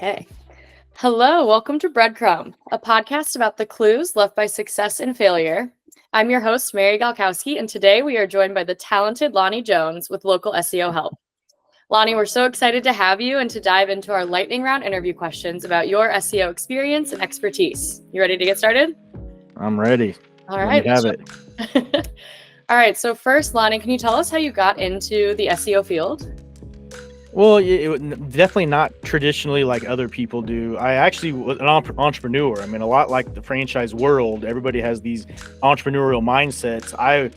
Okay. Hello, welcome to Breadcrumb, a podcast about the clues left by success and failure. I'm your host, Mary Galkowski, and today we are joined by the talented Lonnie Jones with local SEO help. Lonnie, we're so excited to have you and to dive into our lightning round interview questions about your SEO experience and expertise. You ready to get started? I'm ready. All right. Let me have it. All right. So first, Lonnie, can you tell us how you got into the SEO field? Well, definitely not traditionally like other people do. I actually was an entrepreneur. I mean, a lot like the franchise world, everybody has these entrepreneurial mindsets. I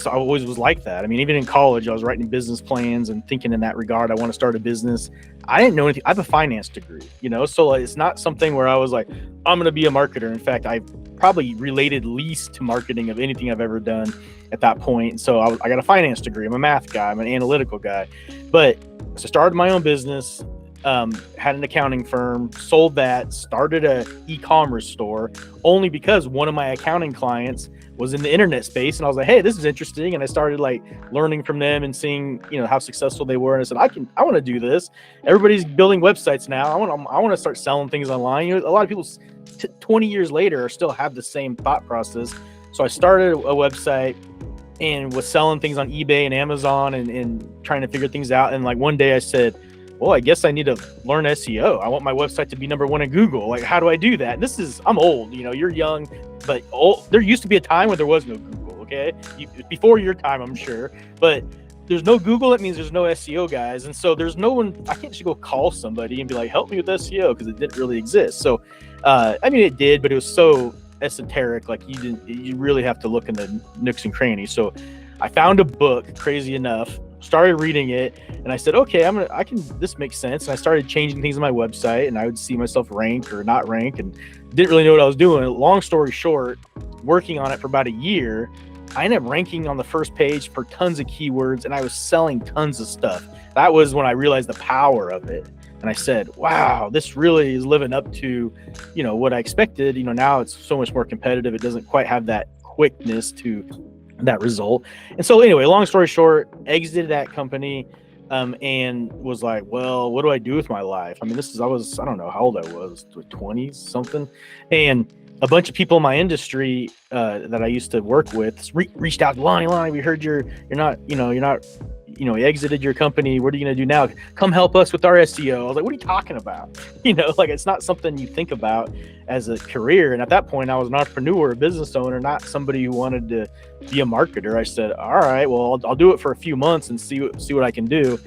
always was like that. I mean, even in college, I was writing business plans and thinking in that regard, I want to start a business. I didn't know anything. I have a finance degree, so it's not something where I was like, I'm going to be a marketer. In fact, I probably related least to marketing of anything I've ever done at that point. So I got a finance degree. I'm a math guy. I'm an analytical guy. But so I started my own business, had an accounting firm, sold that, started a e-commerce store only because one of my accounting clients was in the internet space. And I was like, hey, this is interesting. And I started like learning from them and seeing, how successful they were. And I said, I want to do this. Everybody's building websites now. I want to start selling things online. A lot of people 20 years later still have the same thought process. So I started a website and was selling things on eBay and Amazon and trying to figure things out. And like one day I said, well, I guess I need to learn SEO. I want my website to be number one in Google. Like, how do I do that? And I'm old, you're young, but there used to be a time where there was no Google, okay? Before your time, I'm sure, but there's no Google. That means there's no SEO guys. And so there's no one, I can't just go call somebody and be like, help me with SEO, because it didn't really exist. So, it did, but it was so esoteric. Like you really have to look in the nooks and crannies. So I found a book, crazy enough, started reading it, and I said, okay, this makes sense. And I started changing things on my website, and I would see myself rank or not rank, and didn't really know what I was doing. Long story short, working on it for about a year, I ended up ranking on the first page for tons of keywords, and I was selling tons of stuff. That was when I realized the power of it. And I said, wow, this really is living up to, what I expected. Now it's so much more competitive. It doesn't quite have that quickness to that result. And so anyway, long story short, exited that company, and was like, well, what do I do with my life? I mean, I don't know how old I was, 20 something. And a bunch of people in my industry that I used to work with reached out to Lonnie, we heard you exited your company. What are you going to do now? Come help us with our SEO. I was like, what are you talking about? It's not something you think about as a career. And at that point, I was an entrepreneur, a business owner, not somebody who wanted to be a marketer. I said, all right, well, I'll do it for a few months and see what I can do.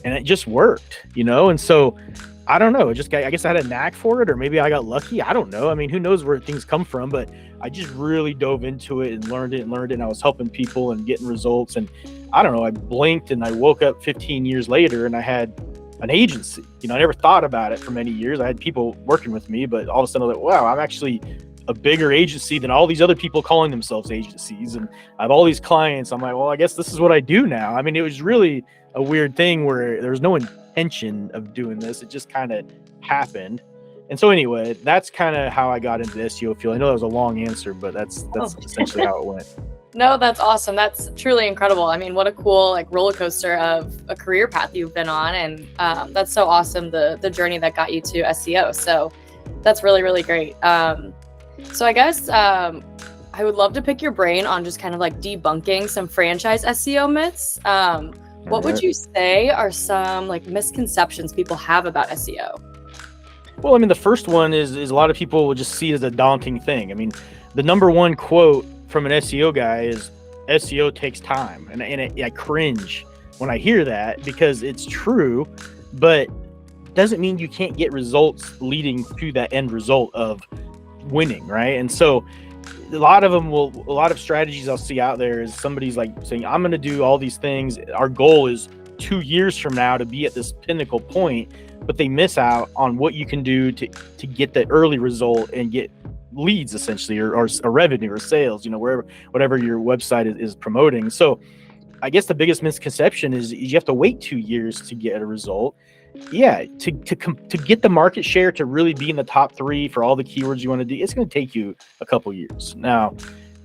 And it just worked, And so I don't know. I guess I had a knack for it, or maybe I got lucky. I don't know. I mean, who knows where things come from, but I just really dove into it and learned it. And I was helping people and getting results. And I don't know, I blinked and I woke up 15 years later and I had an agency. I never thought about it for many years. I had people working with me, but all of a sudden I was like, wow, I'm actually a bigger agency than all these other people calling themselves agencies. And I have all these clients. I'm like, well, I guess this is what I do now. I mean, it was really a weird thing where there was no intention of doing this. It just kind of happened. And so anyway, that's kind of how I got into the SEO field. I know that was a long answer, but that's essentially how it went. No, that's awesome. That's truly incredible. I mean, what a cool roller coaster of a career path you've been on. And that's so awesome, the journey that got you to SEO. So that's really, really great. So I guess I would love to pick your brain on just kind of debunking some franchise SEO myths. What would you say are some misconceptions people have about SEO? Well, I mean, the first one is a lot of people will just see it as a daunting thing. I mean, the number one quote from an SEO guy is SEO takes time. And I cringe when I hear that, because it's true, but doesn't mean you can't get results leading to that end result of winning, right? And so a lot of strategies I'll see out there is somebody's saying, I'm going to do all these things. Our goal is 2 years from now to be at this pinnacle point, but they miss out on what you can do to get the early result and get leads, essentially, or revenue or sales, whatever your website is promoting. So I guess the biggest misconception is you have to wait 2 years to get a result. Yeah, to get the market share to really be in the top 3 for all the keywords you want to do, it's going to take you a couple years. Now,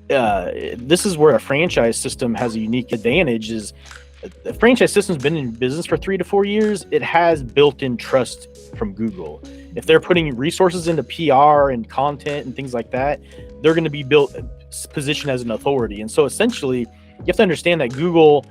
this is where a franchise system has a unique advantage, is the franchise system's been in business for 3 to 4 years. It has built-in trust from Google. If they're putting resources into PR and content and things like that, they're going to be positioned as an authority. And so essentially, you have to understand that Google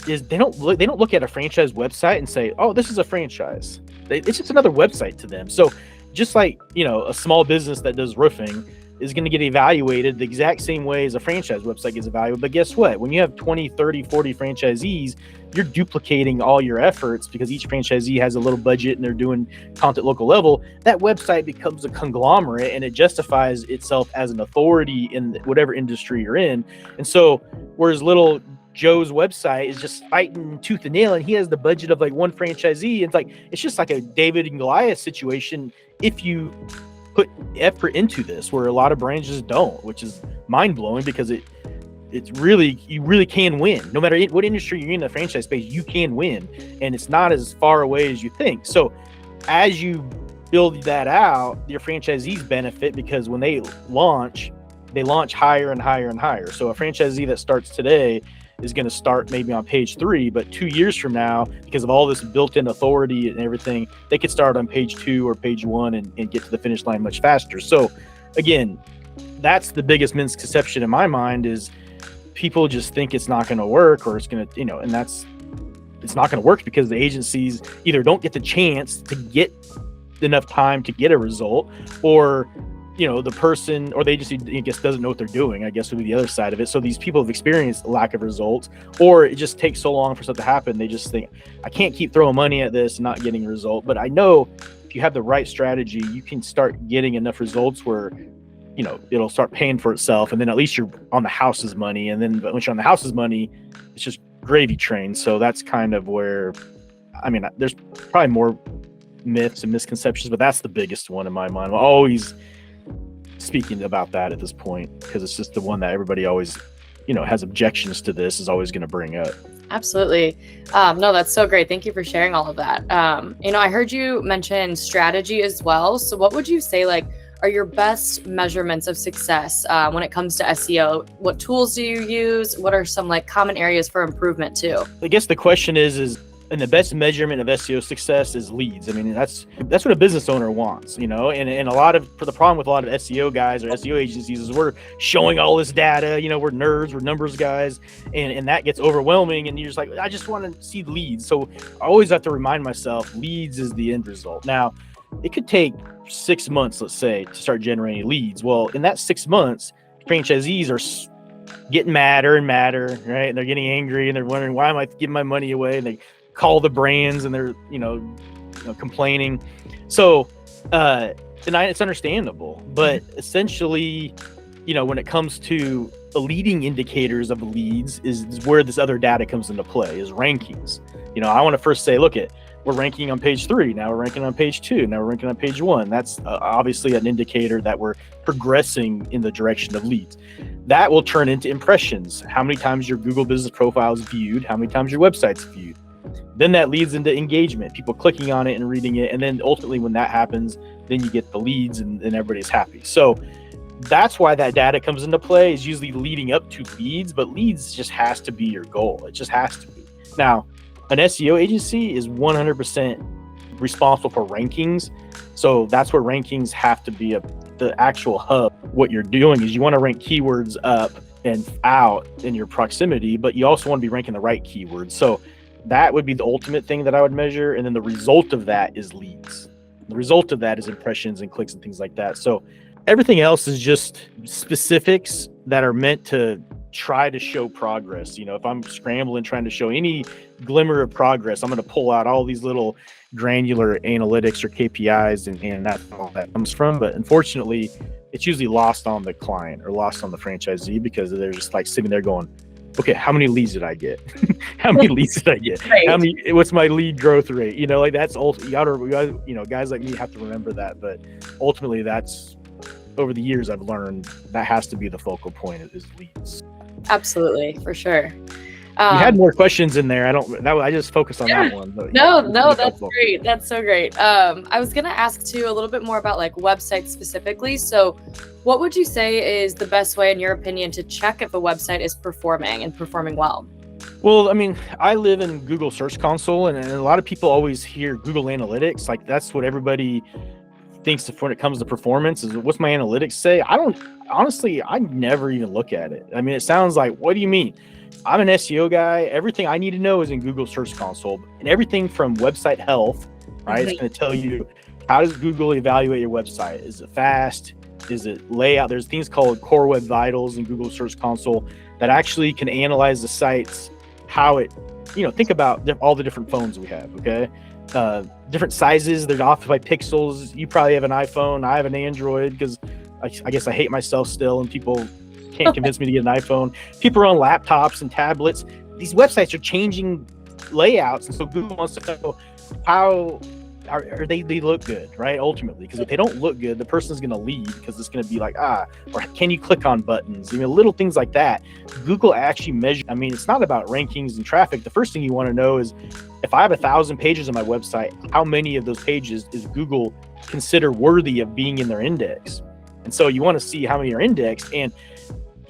they don't look at a franchise website and say, oh, this is a franchise. It's just another website to them. So just like, a small business that does roofing is going to get evaluated the exact same way as a franchise website gets evaluated. But guess what? When you have 20, 30, 40 franchisees, you're duplicating all your efforts because each franchisee has a little budget and they're doing content local level. That website becomes a conglomerate and it justifies itself as an authority in whatever industry you're in. And so whereas little Joe's website is just fighting tooth and nail and he has the budget of like one franchisee, it's just like a David and Goliath situation if you put effort into this, where a lot of brands just don't, which is mind-blowing because you really can win. No matter what industry you're in the franchise space, you can win, and it's not as far away as you think. So as you build that out, your franchisees benefit because when they launch higher and higher and higher. So a franchisee that starts today is going to start maybe on page 3, but 2 years from now, because of all this built-in authority and everything, they could start on page 2 or page 1 and get to the finish line much faster. So again, that's the biggest misconception in my mind, is people just think it's not going to work, or it's going to, it's not going to work because the agencies either don't get the chance to get enough time to get a result, or the person or the agency, I guess, doesn't know what they're doing, I guess would be the other side of it. So these people have experienced lack of results, or it just takes so long for stuff to happen. They just think, I can't keep throwing money at this and not getting a result. But I know if you have the right strategy, you can start getting enough results where, it'll start paying for itself. And then at least you're on the house's money. And then once you're on the house's money, it's just gravy train. So that's kind of where, there's probably more myths and misconceptions, but that's the biggest one in my mind. We're always speaking about that at this point because it's just the one that everybody always has objections to. This is always going to bring up. Absolutely. No, that's so great. Thank you for sharing all of that. I heard you mention strategy as well. So what would you say are your best measurements of success when it comes to SEO? What tools do you use? What are some common areas for improvement too? I guess the question is and the best measurement of SEO success is leads. That's what a business owner wants, and the problem with a lot of SEO guys or SEO agencies is we're showing all this data, we're nerds, we're numbers guys, and that gets overwhelming, and you're just like, I just want to see leads. So I always have to remind myself, leads is the end result. Now, it could take 6 months, let's say, to start generating leads. Well, in that 6 months, franchisees are getting madder and madder, right? And they're getting angry and they're wondering, why am I giving my money away? And they call the brands and they're complaining. So and it's understandable, but essentially when it comes to the leading indicators of leads is where this other data comes into play, is rankings. I want to first say, we're ranking on page 3, now we're ranking on page 2, now we're ranking on page 1. That's obviously an indicator that we're progressing in the direction of leads. That will turn into impressions. How many times your Google business profile is viewed, how many times your website's viewed. Then that leads into engagement, people clicking on it and reading it. And then ultimately when that happens, then you get the leads and everybody's happy. So that's why that data comes into play, is usually leading up to leads, but leads just has to be your goal. It just has to be. Now, an SEO agency is 100% responsible for rankings. So that's where rankings have to be the actual hub. What you're doing is you want to rank keywords up and out in your proximity, but you also want to be ranking the right keywords. So that would be the ultimate thing that I would measure. And then the result of that is leads. The result of that is impressions and clicks and things like that. So everything else is just specifics that are meant to try to show progress. If I'm scrambling, trying to show any glimmer of progress, I'm going to pull out all these little granular analytics or KPIs, and that's all that comes from. But unfortunately, it's usually lost on the client or lost on the franchisee because they're just sitting there going, okay, how many leads did I get? How many leads did I get? Right. What's my lead growth rate? That's also, guys like me have to remember that. But ultimately, that's, over the years, I've learned that has to be the focal point, is leads. Absolutely, for sure. You had more questions in there. I just focused on that one. But, no, that's great. That's so great. I was going to ask too a little bit more about websites specifically. So what would you say is the best way, in your opinion, to check if a website is performing and performing well? Well, I mean, I live in Google Search Console, and a lot of people always hear Google Analytics. Like that's what everybody thinks when it comes to performance is what's my analytics say. I don't honestly, I never even look at it. I mean, it sounds like, what do you mean? I'm an SEO guy. Everything I need to know is in Google Search Console, and everything from website health, right? It's going to tell you how does Google evaluate your website? Is it fast? Is it layout? There's things called Core Web Vitals in Google Search Console that actually can analyze the sites, how it, think about all the different phones we have. Okay. Different sizes, they're off by pixels. You probably have an iPhone. I have an Android because I guess I hate myself still, and people can't convince me to get an iPhone. People are on laptops and tablets. These websites are changing layouts, and so Google wants to know how are they look good, right? Ultimately, because if they don't look good, the person's going to leave because it's going to be like, or can you click on buttons? Little things like that. Google actually measures. I mean, it's not about rankings and traffic. The first thing you want to know is if I have 1,000 pages on my website, how many of those pages is Google consider worthy of being in their index? And so you want to see how many are indexed. And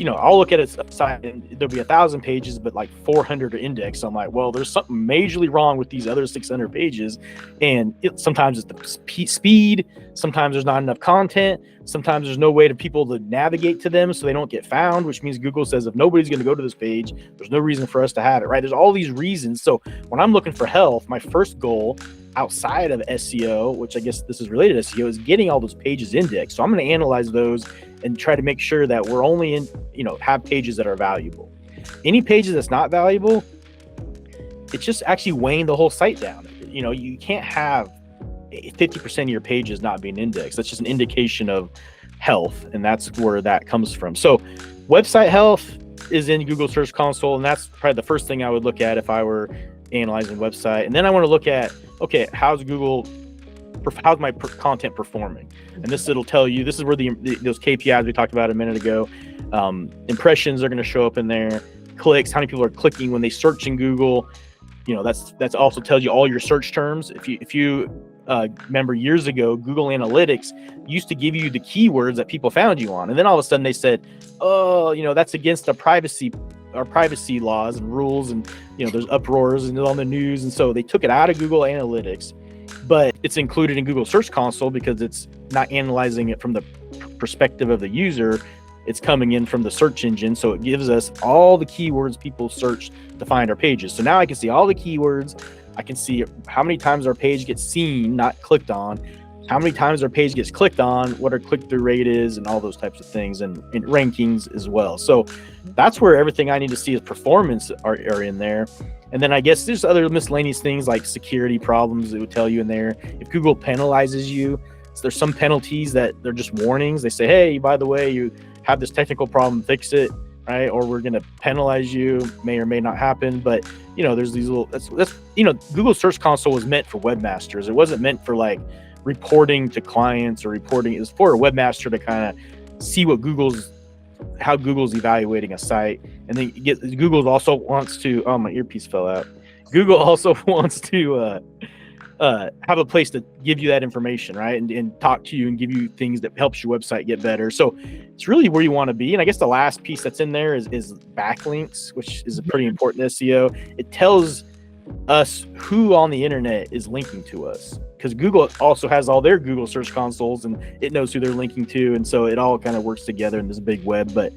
I'll look at a site and there'll be 1,000 pages, but like 400 are indexed. I'm like, well, there's something majorly wrong with these other 600 pages. And sometimes it's the speed. Sometimes there's not enough content. Sometimes there's no way to people to navigate to them so they don't get found, which means Google says if nobody's going to go to this page, there's no reason for us to have it, right? There's all these reasons. So when I'm looking for health, my first goal outside of SEO, which I guess this is related to SEO, is getting all those pages indexed. So I'm going to analyze those and try to make sure that we're only in, have pages that are valuable. Any pages that's not valuable, it's just actually weighing the whole site down. You can't have 50% of your pages not being indexed. That's just an indication of health, and that's where that comes from. So website health is in Google Search Console, and that's probably the first thing I would look at if I were analyzing website. And then I want to look at, okay, how's my content performing? And it'll tell you, this is where those KPIs we talked about a minute ago, impressions are going to show up in there, clicks, how many people are clicking when they search in Google. That's also tells you all your search terms. If you remember years ago, Google Analytics used to give you the keywords that people found you on, and then all of a sudden they said, oh, that's against our privacy laws and rules, and there's uproars and on the news, and so they took it out of Google Analytics, but it's included in Google Search Console because it's not analyzing it from the perspective of the user. It's coming in from the search engine, so it gives us all the keywords people search to find our pages. So now I can see all the keywords. I can see how many times our page gets seen, not clicked on, how many times our page gets clicked on, what our click-through rate is, and all those types of things, and rankings as well. So that's where everything I need to see is performance are in there. And then I guess there's other miscellaneous things like security problems that would tell you in there. If Google penalizes you, so there's some penalties that they're just warnings. They say, hey, by the way, you have this technical problem, fix it, right? Or we're going to penalize you, may or may not happen. But, there's these little, that's Google Search Console was meant for webmasters. It wasn't meant for like reporting to clients or reporting. It was for a webmaster to kind of see how Google's evaluating a site. And then Google also wants to, oh, my earpiece fell out. Google also wants to have a place to give you that information, right? And talk to you and give you things that helps your website get better. So it's really where you want to be. And I guess the last piece that's in there is backlinks, which is a pretty important SEO. It tells us who on the internet is linking to us, because Google also has all their Google Search Consoles and it knows who they're linking to. And so it all kind of works together in this big web. But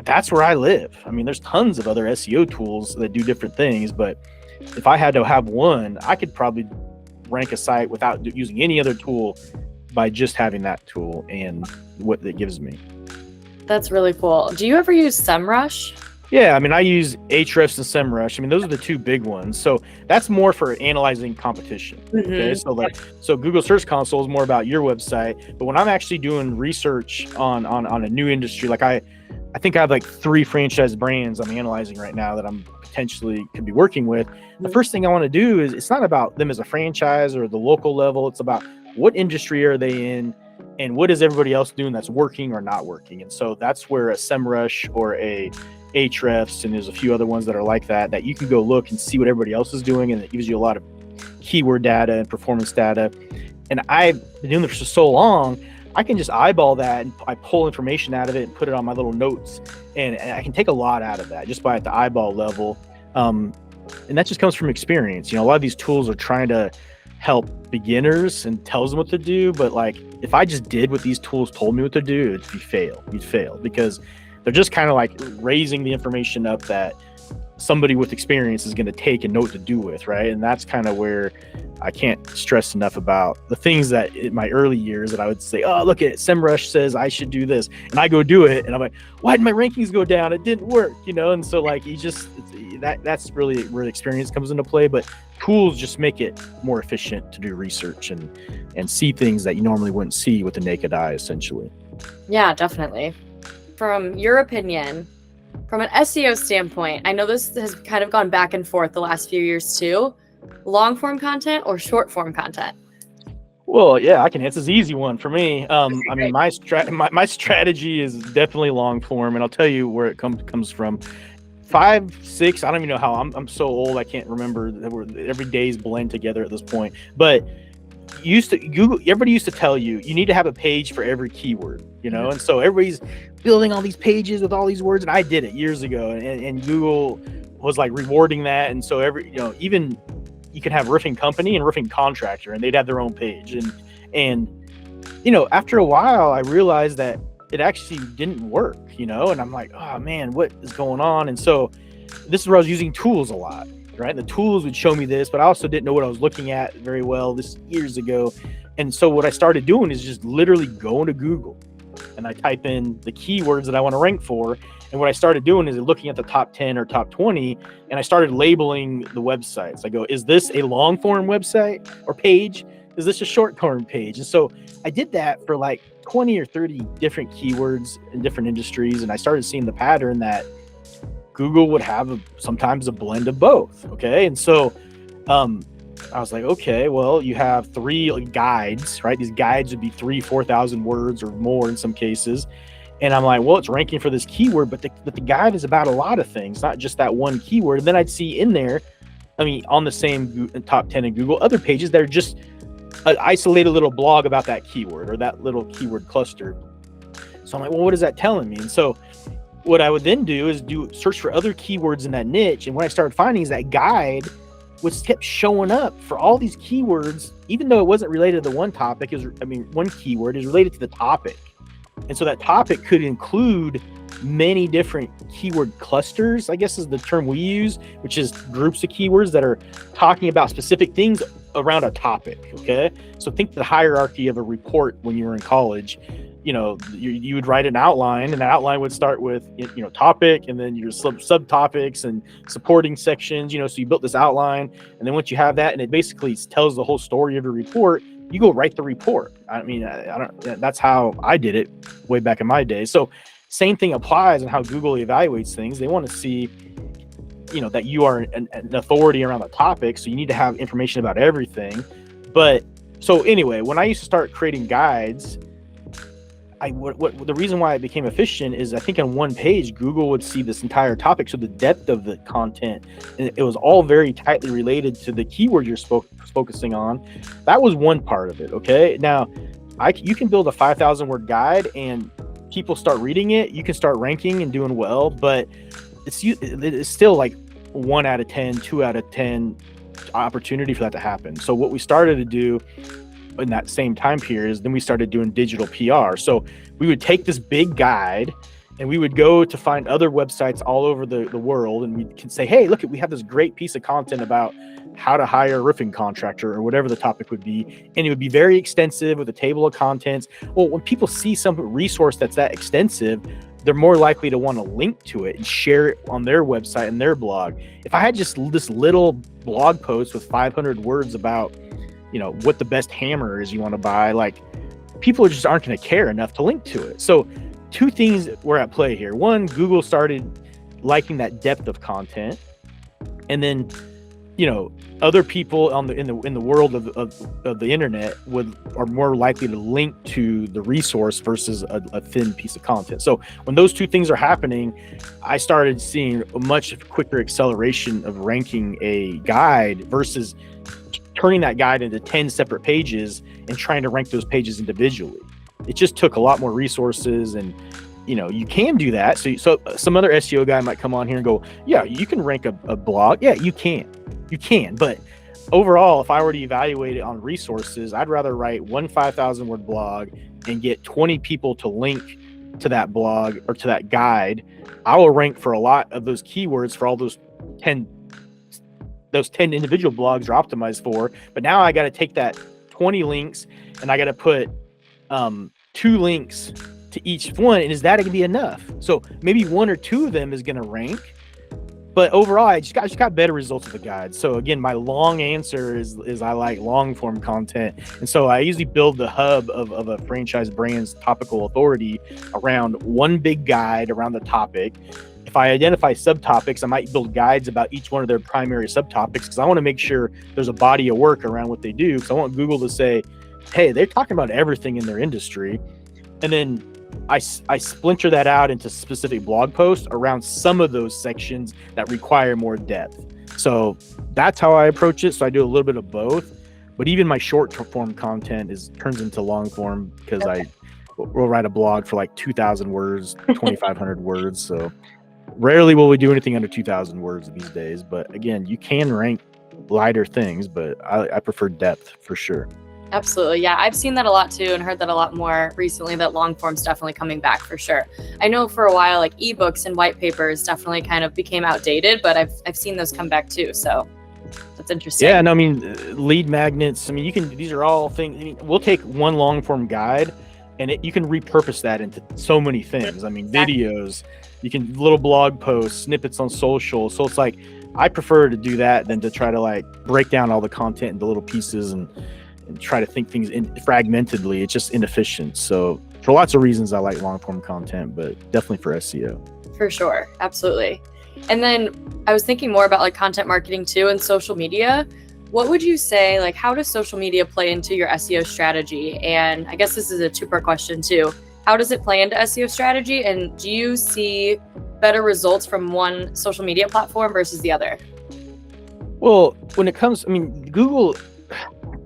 that's where I live. I mean, there's tons of other SEO tools that do different things, but if I had to have one, I could probably rank a site without using any other tool by just having that tool and what it gives me. That's really cool. Do you ever use SEMrush? Yeah, I mean, I use Ahrefs and SEMrush. I mean, those are the two big ones. So that's more for analyzing competition. Okay, so Google Search Console is more about your website. But when I'm actually doing research on a new industry, like I think I have like 3 franchise brands I'm analyzing right now that I'm potentially could be working with. The first thing I want to do is, it's not about them as a franchise or the local level. It's about what industry are they in and what is everybody else doing that's working or not working. And so that's where a SEMrush or a Ahrefs, and there's a few other ones that are like that you can go look and see what everybody else is doing, and it gives you a lot of keyword data and performance data. And I've been doing this for so long, I can just eyeball that and I pull information out of it and put it on my little notes, and I can take a lot out of that just by at the eyeball level. And that just comes from experience. A lot of these tools are trying to help beginners and tells them what to do. But like, if I just did what these tools told me what to do, you'd fail because they're just kind of like raising the information up that somebody with experience is going to take and know what to do with, right? And that's kind of where I can't stress enough about the things that in my early years that I would say, oh, look at it, SEMrush says I should do this, and I go do it, and I'm like, why did my rankings go down? It didn't work, And so like that's really where the experience comes into play. But tools just make it more efficient to do research and see things that you normally wouldn't see with the naked eye, essentially. Yeah, definitely. From your opinion, from an SEO standpoint, I know this has kind of gone back and forth the last few years too. Long form content or short form content? Well, yeah, I can. It's an easy one for me. I mean, my strategy is definitely long form, and I'll tell you where it comes from. 5, 6. I don't even know how. I'm so old. I can't remember. Every day's blend together at this point. But everybody used to tell you need to have a page for every keyword, and so everybody's building all these pages with all these words, and I did it years ago, and Google was like rewarding that, and so even you can have roofing company and roofing contractor, and they'd have their own page, and after a while I realized that it actually didn't work, and I'm like, oh man, what is going on? And so this is where I was using tools a lot. Right. The tools would show me this, but I also didn't know what I was looking at very well this years ago. And so what I started doing is just literally going to Google and I type in the keywords that I want to rank for. And what I started doing is looking at the top 10 or top 20, and I started labeling the websites. I go, is this a long form website or page? Is this a short form page? And so I did that for like 20 or 30 different keywords in different industries. And I started seeing the pattern that Google would have sometimes a blend of both. Okay. And so I was like, okay, well, you have 3 guides, right? These guides would be 4,000 words or more in some cases. And I'm like, well, it's ranking for this keyword, but the guide is about a lot of things, not just that one keyword. And then I'd see in there, on the same top 10 in Google, other pages that are just an isolated little blog about that keyword or that little keyword cluster. So I'm like, well, what is that telling me? And so what I would then do is search for other keywords in that niche. And what I started finding is that guide kept showing up for all these keywords, even though it wasn't related to the one topic. One keyword is related to the topic. And so that topic could include many different keyword clusters, I guess is the term we use, which is groups of keywords that are talking about specific things around a topic. Okay. So think the hierarchy of a report when you were in college. You would write an outline, and that outline would start with, topic, and then your subtopics and supporting sections, so you built this outline. And then once you have that, and it basically tells the whole story of your report, you go write the report. That's how I did it way back in my day. So same thing applies in how Google evaluates things. They want to see, that you are an authority around the topic. So you need to have information about everything. But so anyway, when I used to start creating guides, the reason why it became efficient is I think on one page, Google would see this entire topic. So the depth of the content, and it was all very tightly related to the keyword you're focusing on. That was one part of it. Okay. Now you can build a 5,000 word guide and people start reading it. You can start ranking and doing well, but it's still like 1 out of 10, 2 out of 10 opportunity for that to happen. So what we started to do in that same time period is then we started doing digital PR. So we would take this big guide and we would go to find other websites all over the world, and we can say, hey, look, we have this great piece of content about how to hire a roofing contractor or whatever the topic would be. And it would be very extensive with a table of contents. Well, when people see some resource that's that extensive, they're more likely to want to link to it and share it on their website and their blog. If I had just this little blog post with 500 words about what the best hammer is you want to buy, like people just aren't going to care enough to link to it. So 2 things were at play here. One, Google started liking that depth of content, and then other people in the world of the internet are more likely to link to the resource versus a thin piece of content. So when those 2 things are happening, I started seeing a much quicker acceleration of ranking a guide versus turning that guide into 10 separate pages and trying to rank those pages individually. It just took a lot more resources and you can do that. So some other SEO guy might come on here and go, yeah, you can rank a blog. Yeah, you can. But overall, if I were to evaluate it on resources, I'd rather write one 5,000 word blog and get 20 people to link to that blog or to that guide. I will rank for a lot of those keywords for all those 10 individual blogs are optimized for. But now I got to take that 20 links and I got to put 2 links to each one. And is that going to be enough? So maybe 1 or 2 of them is going to rank. But overall, I just got better results with the guide. So again, my long answer is I like long form content. And so I usually build the hub of a franchise brand's topical authority around one big guide around the topic. If I identify subtopics, I might build guides about each one of their primary subtopics because I want to make sure there's a body of work around what they do. Because I want Google to say, hey, they're talking about everything in their industry. And then I splinter that out into specific blog posts around some of those sections that require more depth. So that's how I approach it. So I do a little bit of both, but even my short form content turns into long form because I will write a blog for like 2,000 words, 2,500 words. So rarely will we do anything under 2,000 words these days. But again, you can rank lighter things, but I prefer depth for sure. Absolutely. Yeah, I've seen that a lot too and heard that a lot more recently, that long form's definitely coming back for sure. I know for a while, like ebooks and white papers definitely kind of became outdated, but I've seen those come back too. So that's interesting. Yeah, and I mean, lead magnets. I mean, these are all things. I mean, we'll take one long form guide and you can repurpose that into so many things. I mean, videos, you can little blog posts, snippets on social. So it's like, I prefer to do that than to try to like break down all the content into little pieces and try to think things fragmentedly. It's just inefficient. So for lots of reasons, I like long form content, but definitely for SEO. For sure. Absolutely. And then I was thinking more about like content marketing too and social media. What would you say, like, how does social media play into your SEO strategy? And I guess this is a 2-part question too. How does it play into SEO strategy? And do you see better results from one social media platform versus the other? Well, when it comes, I mean, Google,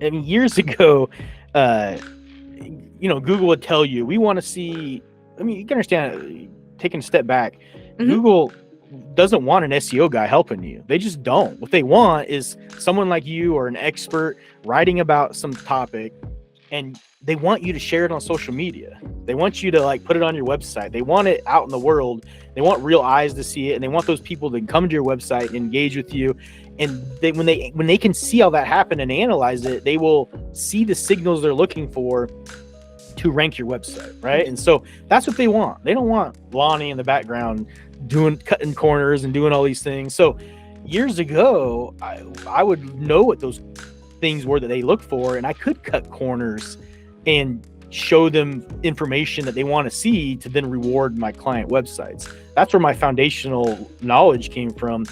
I mean, years ago, Google would tell you, we want to see, I mean, you can understand, taking a step back, Google doesn't want an SEO guy helping you. They just don't. What they want is someone like you or an expert writing about some topic, and they want you to share it on social media. They want you to like put it on your website. They want it out in the world. They want real eyes to see it, and they want those people to come to your website and engage with you. And when they can see all that happen and analyze it, they will see the signals they're looking for to rank your website, right? And so that's what they want. They don't want Lonnie in the background cutting corners and doing all these things. So years ago, I would know what those things were that they look for, and I could cut corners and show them information that they want to see to then reward my client websites. That's where my foundational knowledge came from.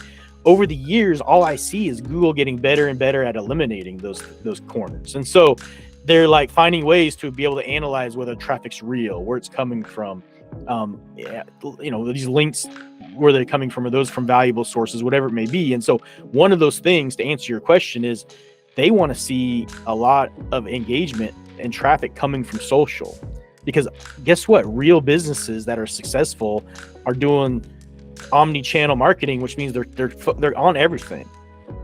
Over the years, all I see is Google getting better and better at eliminating those corners. And so they're like finding ways to be able to analyze whether traffic's real, where it's coming from. These links, where they're coming from, are those from valuable sources, whatever it may be. And so one of those things, to answer your question, is they want to see a lot of engagement and traffic coming from social, because guess what? Real businesses that are successful are doing omni-channel marketing, which means they're on everything.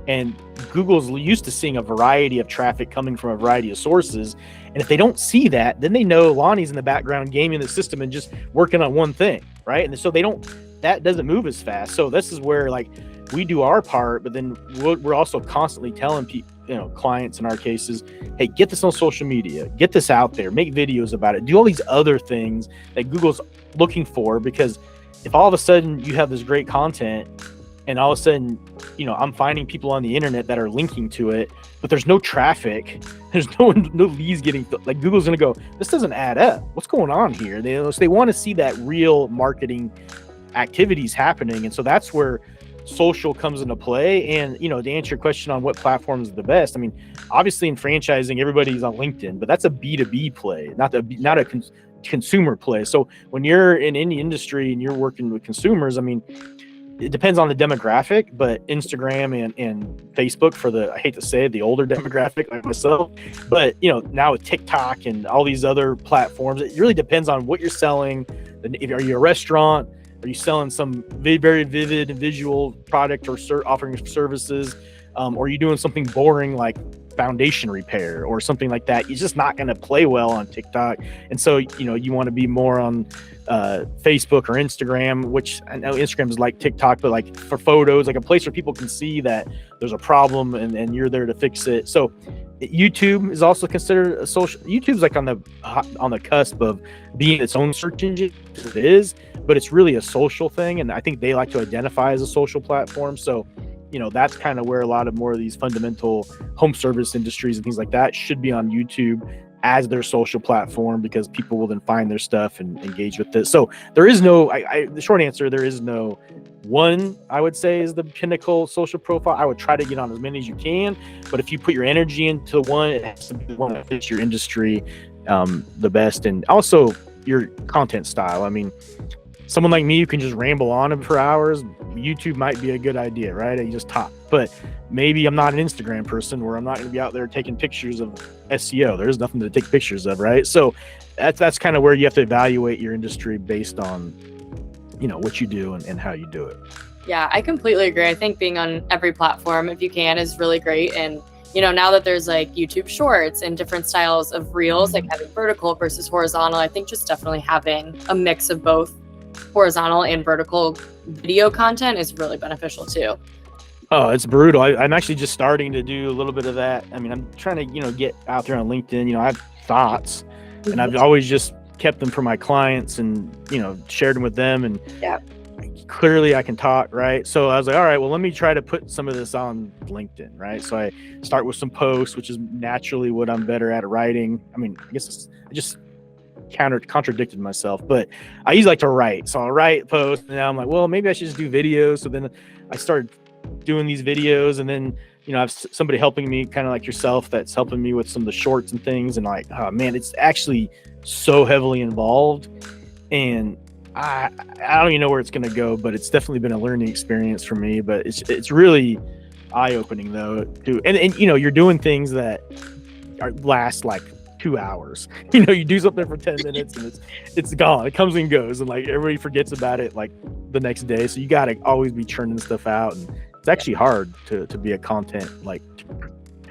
And Google's used to seeing a variety of traffic coming from a variety of sources. And if they don't see that, then they know Lonnie's in the background gaming the system and just working on one thing, right? And so that doesn't move as fast. So this is where like we do our part, but then we're also constantly telling people, clients in our cases, hey, get this on social media, get this out there, make videos about it, do all these other things that Google's looking for. Because if all of a sudden you have this great content and all of a sudden, I'm finding people on the internet that are linking to it, but there's no traffic, there's no leads getting, like Google's going to go, this doesn't add up. What's going on here? They want to see that real marketing activities happening. And so that's where social comes into play. And, to answer your question on what platform is the best, I mean, obviously in franchising, everybody's on LinkedIn, but that's a B2B play, not a consumer play. So when you're in any industry and you're working with consumers, I mean, it depends on the demographic, but Instagram and Facebook for the, I hate to say it, the older demographic like myself. But now with TikTok and all these other platforms, it really depends on what you're selling. Are you a restaurant? Are you selling some very vivid and visual product or offering services? Or are you doing something boring like foundation repair or something like that? It's just not going to play well on TikTok. And so, you want to be more on Facebook or Instagram, which I know Instagram is like TikTok, but like for photos, like a place where people can see that there's a problem and you're there to fix it. So YouTube is also considered a social. YouTube's like on the cusp of being its own search engine. It is, but it's really a social thing. And I think they like to identify as a social platform. So that's kind of where a lot of more of these fundamental home service industries and things like that should be on YouTube as their social platform, because people will then find their stuff and engage with it. So there is no, the short answer, there is no one, I would say, is the pinnacle social profile. I would try to get on as many as you can, but if you put your energy into one, it has to be one that fits your industry the best, and also your content style. I mean, someone like me who can just ramble on for hours, YouTube might be a good idea, right? You just talk. But maybe I'm not an Instagram person where I'm not going to be out there taking pictures of SEO. There's nothing to take pictures of, right? So that's kind of where you have to evaluate your industry based on, what you do and how you do it. Yeah, I completely agree. I think being on every platform, if you can, is really great. And now that there's like YouTube Shorts and different styles of reels, like having vertical versus horizontal, I think just definitely having a mix of both horizontal and vertical video content is really beneficial too. Oh, it's brutal. I'm actually just starting to do a little bit of that. I mean, I'm trying to, get out there on LinkedIn. I have thoughts, and I've always just kept them for my clients and, shared them with them. And clearly I can talk, right? So I was like, all right, well, let me try to put some of this on LinkedIn, right? So I start with some posts, which is naturally what I'm better at writing. I mean, I guess I just contradicted myself, but I usually like to write. So I'll write posts, and now I'm like, well, maybe I should just do videos. So then I started doing these videos, and then I have somebody helping me, kind of like yourself, that's helping me with some of the shorts and things. And like, oh man, it's actually so heavily involved, and I don't even know where it's going to go, but it's definitely been a learning experience for me. But it's really eye-opening though too. And you're doing things that last like 2 hours. You do something for 10 minutes and it's gone. It comes and goes, and like everybody forgets about it like the next day. So you got to always be churning stuff out, and it's actually hard to be a content, like to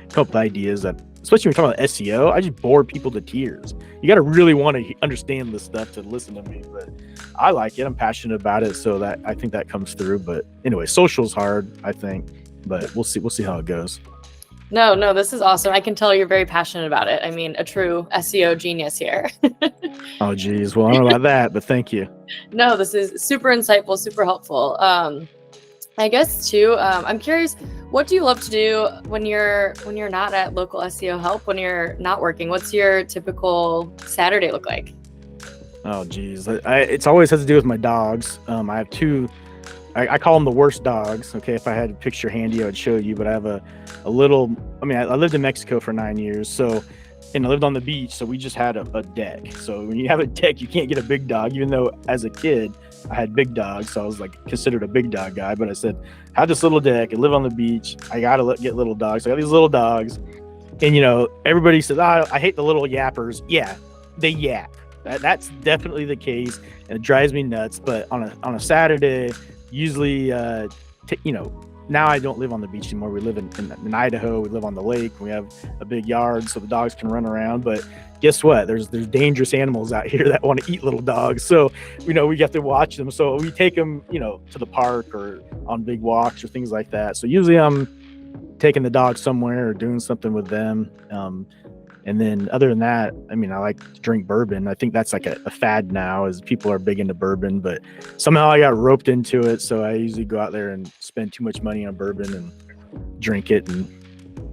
come up with ideas that, especially when you're talking about SEO, I just bore people to tears. You got to really want to understand this stuff to listen to me, but I like it. I'm passionate about it, so that I think that comes through. But anyway, social's hard, I think, but we'll see how it goes. No, this is awesome. I can tell you're very passionate about it. I mean, a true SEO genius here. Oh, geez. Well, I don't know about that, but thank you. No, this is super insightful, super helpful. I guess too, I'm curious, what do you love to do when you're not at local SEO help, when you're not working? What's your typical Saturday look like? Oh, geez. It's always has to do with my dogs. I have two. I call them the worst dogs. Okay, if I had a picture handy, I would show you. But I have a little. I mean, I lived in Mexico for 9 years, and I lived on the beach, so we just had a deck. So when you have a deck, you can't get a big dog. Even though as a kid I had big dogs, so I was like considered a big dog guy. But I said, I have this little deck. I live on the beach. I gotta get little dogs. So I got these little dogs, and everybody says, "Oh, I hate the little yappers." Yeah, they yap. That's definitely the case, and it drives me nuts. But on a Saturday, usually, now I don't live on the beach anymore. We live in Idaho. We live on the lake. We have a big yard, so the dogs can run around. But guess what? There's dangerous animals out here that want to eat little dogs. So, we have to watch them. So we take them, to the park or on big walks or things like that. So usually I'm taking the dog somewhere or doing something with them. And then other than that, I mean, I like to drink bourbon. I think that's like a fad now, as people are big into bourbon, but somehow I got roped into it. So I usually go out there and spend too much money on bourbon and drink it and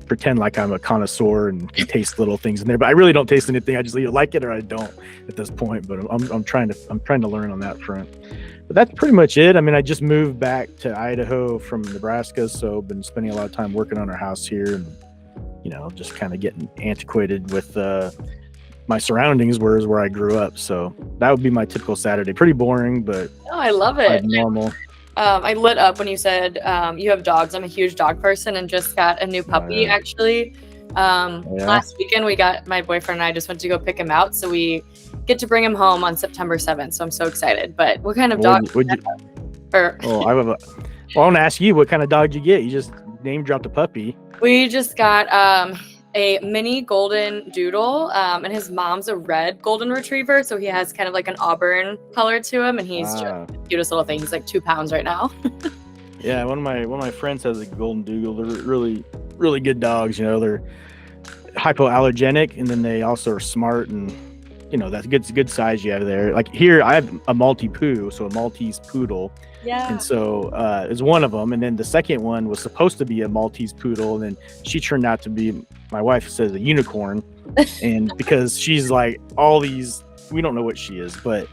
pretend like I'm a connoisseur and can taste little things in there. But I really don't taste anything. I just either like it or I don't at this point. But I'm trying to learn on that front. But that's pretty much it. I mean, I just moved back to Idaho from Nebraska, so I've been spending a lot of time working on our house here, and just kind of getting antiquated with my surroundings, whereas where I grew up. So that would be my typical Saturday. Pretty boring, but I love it. normal. I lit up when you said you have dogs. I'm a huge dog person and just got a new puppy yeah. actually. Yeah. Last weekend my boyfriend and I just went to go pick him out, so we get to bring him home on September 7th. So I'm so excited. But what kind of dog? Oh, I want to ask you, what kind of dog did you get? You just name dropped a puppy. We just got a mini golden doodle, and his mom's a red golden retriever, so he has kind of like an auburn color to him, and he's just the cutest little thing. He's like 2 pounds right now. Yeah, one of my friends has a golden doodle. They're really good dogs. They're hypoallergenic, and then they also are smart, and that's good size you have there. Like here, I have a Maltipoo, so a Maltese poodle. Yeah. And so is one of them, and then the second one was supposed to be a Maltese poodle, and then she turned out to be, my wife says, a unicorn, and because she's like all these, we don't know what she is, but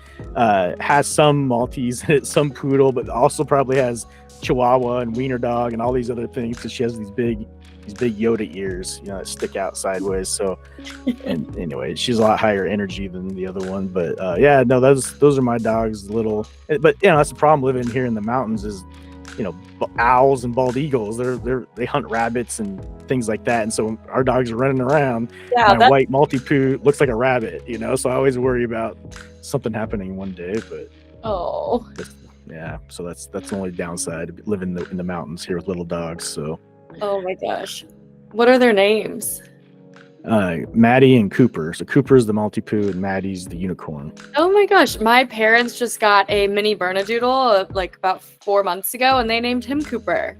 has some Maltese, some poodle, but also probably has Chihuahua and Wiener dog and all these other things, because she has these big Yoda ears, that stick out sideways. So, and anyway, she's a lot higher energy than the other one. But yeah, no, those are my dogs. Little, but that's the problem living here in the mountains is, owls and bald eagles. They hunt rabbits and things like that, and so our dogs are running around. Yeah, my white Maltipoo looks like a rabbit, so I always worry about something happening one day. But yeah, so that's the only downside of living in the mountains here with little dogs. So. Oh my gosh. What are their names? Maddie and Cooper. So Cooper's the Maltipoo and Maddie's the unicorn. Oh my gosh. My parents just got a mini Bernedoodle like about 4 months ago, and they named him Cooper.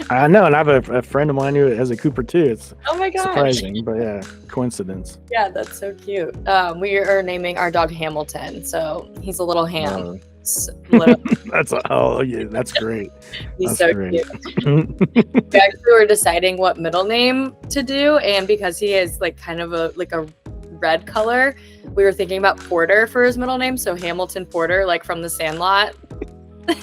I know, and I have a friend of mine who has a Cooper too. It's surprising, but yeah, coincidence. Yeah, that's so cute. We are naming our dog Hamilton, so he's a little ham. That's great. He's so cute. We actually were deciding what middle name to do, and because he is like kind of a red color, we were thinking about Porter for his middle name, so Hamilton Porter, like from The Sandlot.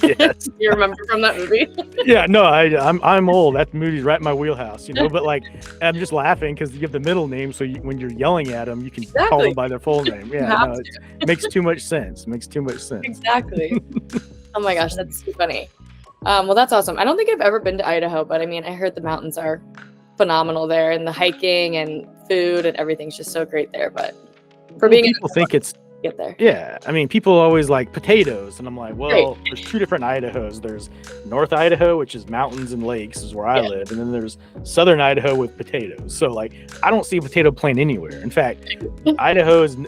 Yes. You remember from that movie? Yeah, no, I'm old. That movie's right in my wheelhouse, But like, I'm just laughing because you have the middle name, so when you're yelling at them, you can call them by their full name. Yeah, it makes too much sense. Exactly. Oh my gosh, that's so funny. Well, that's awesome. I don't think I've ever been to Idaho, but I mean, I heard the mountains are phenomenal there, and the hiking and food and everything's just so great there. But for being people think it's get there. Yeah, I mean, people always like potatoes, and I'm like, well, there's two different Idahos. There's North Idaho, which is mountains and lakes, is where I live, and then there's Southern Idaho with potatoes. So like, I don't see a potato plant anywhere. In fact,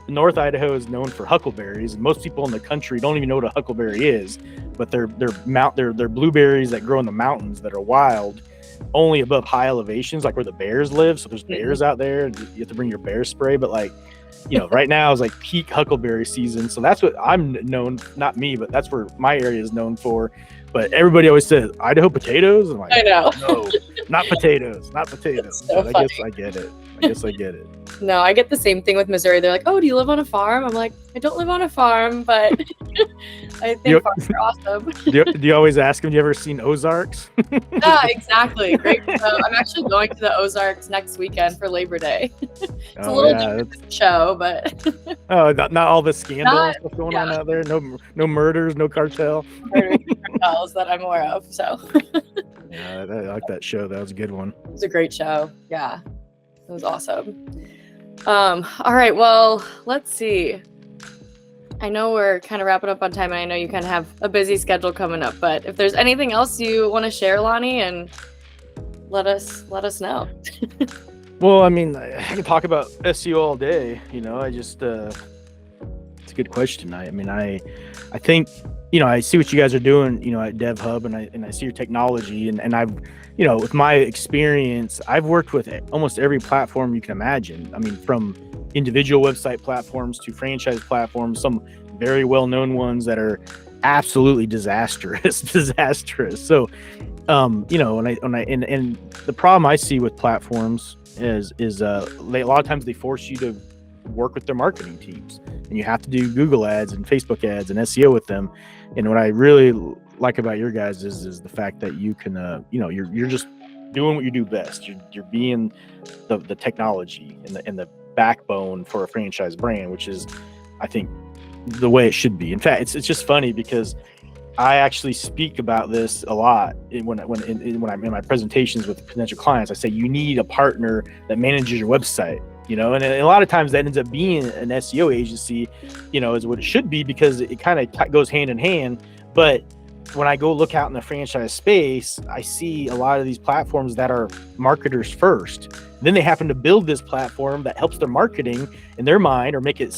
North Idaho is known for huckleberries, and most people in the country don't even know what a huckleberry is, but they're blueberries that grow in the mountains that are wild, only above high elevations, like where the bears live. So there's bears out there, and you have to bring your bear spray, but like, right now is like peak huckleberry season. So that's what I'm known, not me, but that's where my area is known for. But everybody always says, Idaho potatoes? I'm like, I know. No, not potatoes. So I guess I get it. No, I get the same thing with Missouri. They're like, oh, do you live on a farm? I'm like, I don't live on a farm, but I think farms are awesome. do you always ask them, do you ever seen Ozarks? Yeah, exactly. Great. So I'm actually going to the Ozarks next weekend for Labor Day. It's a little different show, but not all the scandals stuff going on out there. No murders, no cartels that I'm aware of. So yeah, I like that show. That was a good one. It was a great show. Yeah, it was awesome. All right, well, let's see. I know we're kind of wrapping up on time, and I know you kind of have a busy schedule coming up, but if there's anything else you want to share, Lonnie, and let us know. Well, I mean, I can talk about SEO all day. I just it's a good question. I mean, I think I see what you guys are doing, at DevHub, and I see your technology, and I've, with my experience, I've worked with almost every platform you can imagine. I mean, from individual website platforms to franchise platforms, some very well-known ones that are absolutely disastrous. So, and the problem I see with platforms is a lot of times they force you to work with their marketing teams, and you have to do Google ads and Facebook ads and SEO with them. And what I really like about your guys is the fact that you can, you're just doing what you do best. You're being the technology and the backbone for a franchise brand, which is, I think, the way it should be. In fact, it's just funny because I actually speak about this a lot when I'm in my presentations with potential clients. I say you need a partner that manages your website, and a lot of times that ends up being an SEO agency, is what it should be, because it kind of goes hand in hand. But when I go look out in the franchise space, I see a lot of these platforms that are marketers first. Then they happen to build this platform that helps their marketing in their mind, or make it,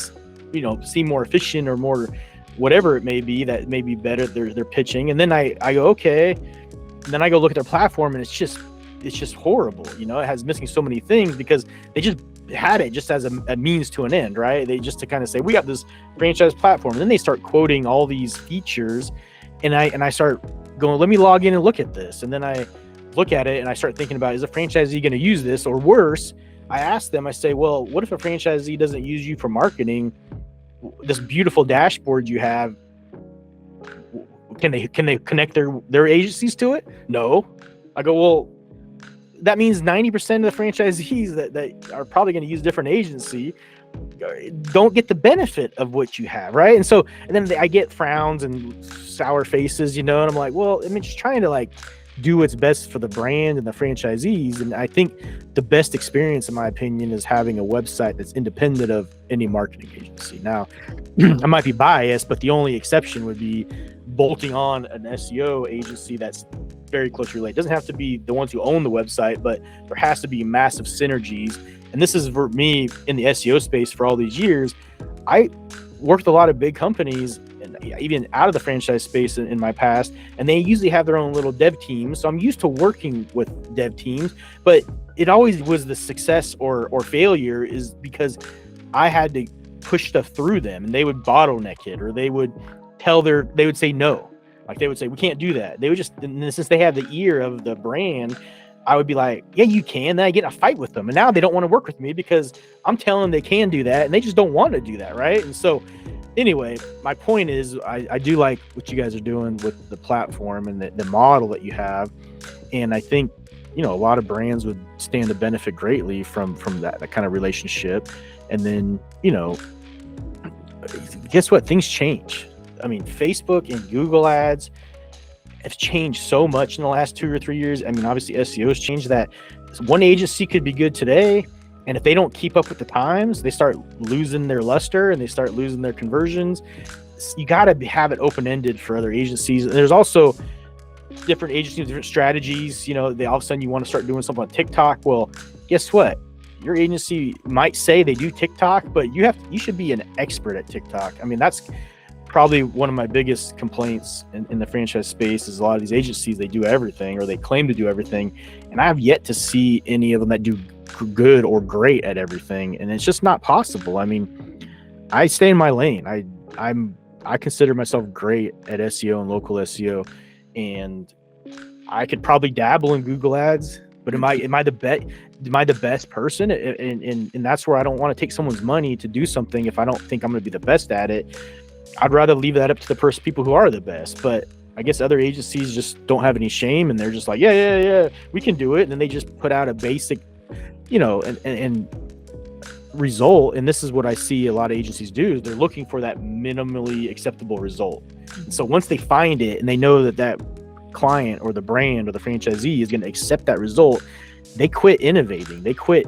seem more efficient, or more whatever it may be, that may be better they're pitching. And then I go, okay. And then I go look at their platform, and it's just horrible. It has missing so many things, because they just had it just as a means to an end, right? They just to kind of say, we got this franchise platform. And then they start quoting all these features, and I start going, let me log in and look at this. And then I look at it and I start thinking about, is a franchisee going to use this? Or worse, I ask them, I say, well, what if a franchisee doesn't use you for marketing? This beautiful dashboard you have, can they connect their agencies to it? No. I go, well, that means 90% of the franchisees that are probably going to use a different agency don't get the benefit of what you have, right? And then I get frowns and sour faces, and I'm like, well, just trying to do what's best for the brand and the franchisees. And I think the best experience, in my opinion, is having a website that's independent of any marketing agency. Now, I might be biased, but the only exception would be bolting on an SEO agency that's very closely related. It doesn't have to be the ones who own the website, but there has to be massive synergies. And this is for me in the SEO space for all these years. I worked with a lot of big companies, and even out of the franchise space in my past, and they usually have their own little dev teams. So I'm used to working with dev teams, but it always was the success or failure is because I had to push stuff through them, and they would bottleneck it, or they would say no. They would say, we can't do that. They would just, and since they have the ear of the brand, I would be like, yeah, you can. Then I get in a fight with them. And now they don't want to work with me because I'm telling them they can do that, and they just don't want to do that. Right. And so anyway, my point is, I do like what you guys are doing with the platform and the model that you have. And I think, a lot of brands would stand to benefit greatly from that kind of relationship. And then, guess what? Things change. Facebook and Google ads have changed so much in the last 2 or 3 years. Obviously SEO has changed that. One agency could be good today, and if they don't keep up with the times, they start losing their luster and they start losing their conversions. You got to have it open-ended for other agencies. And there's also different agencies, different strategies. They all of a sudden you want to start doing something on TikTok. Well, guess what? Your agency might say they do TikTok, but you should be an expert at TikTok. That's probably one of my biggest complaints in the franchise space is a lot of these agencies, they do everything, or they claim to do everything. And I have yet to see any of them that do good or great at everything. And it's just not possible. I stay in my lane. I consider myself great at SEO and local SEO, and I could probably dabble in Google ads, but am I the best person? And that's where I don't want to take someone's money to do something if I don't think I'm going to be the best at it. I'd rather leave that up to the people who are the best. But I guess other agencies just don't have any shame, and they're just like, yeah, we can do it. And then they just put out a basic, and result. And this is what I see a lot of agencies do, is they're looking for that minimally acceptable result. And so once they find it and they know that client or the brand or the franchisee is going to accept that result, they quit innovating. They quit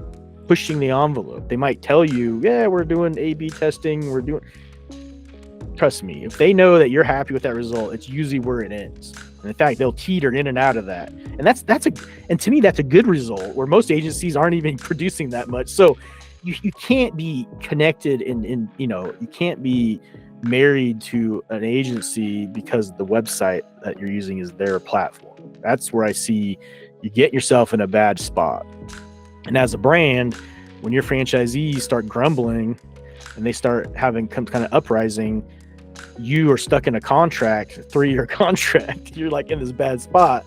pushing the envelope. They might tell you, yeah, we're doing A/B testing. Trust me, if they know that you're happy with that result, it's usually where it ends. And in fact, they'll teeter in and out of that. And to me, that's a good result, where most agencies aren't even producing that much. So you can't be connected and you can't be married to an agency because the website that you're using is their platform. That's where I see you get yourself in a bad spot. And as a brand, when your franchisees start grumbling and they start having some kind of uprising, you are stuck in a 3-year contract. You're in this bad spot.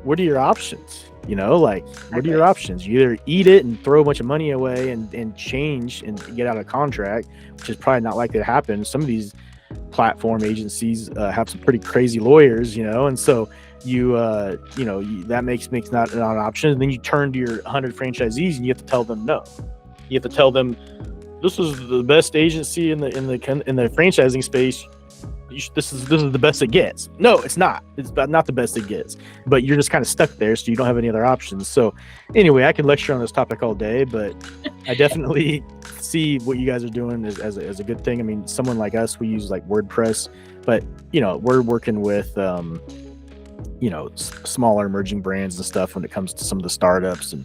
What are your options? What are your options? You either eat it and throw a bunch of money away and change and get out of contract, which is probably not likely to happen. Some of these platform agencies have some pretty crazy lawyers, and so that makes not an option. And then you turn to your 100 franchisees and you have to tell them no. You have to tell them, this is the best agency in the franchising space. this is the best it gets. No, it's not. It's not the best it gets. But you're just kind of stuck there, so you don't have any other options. So anyway, I could lecture on this topic all day, but I definitely see what you guys are doing as a good thing. I mean, someone like us, we use like WordPress, but we're working with smaller emerging brands and stuff when it comes to some of the startups, and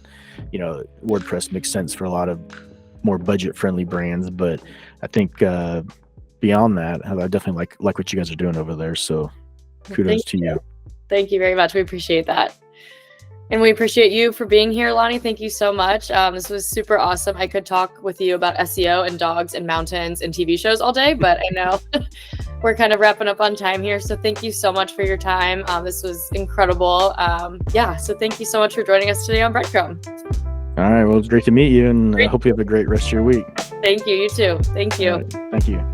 WordPress makes sense for a lot of more budget friendly brands. But I think beyond that, I definitely like what you guys are doing over there. So kudos to you. Thank you very much. We appreciate that. And we appreciate you for being here, Lonnie. Thank you so much. This was super awesome. I could talk with you about SEO and dogs and mountains and TV shows all day, but I know we're kind of wrapping up on time here. So thank you so much for your time. This was incredible. So thank you so much for joining us today on Breadcrumb. All right. Well, it's great to meet you, and I hope you have a great rest of your week. Thank you. You too. Thank you. All right. Thank you.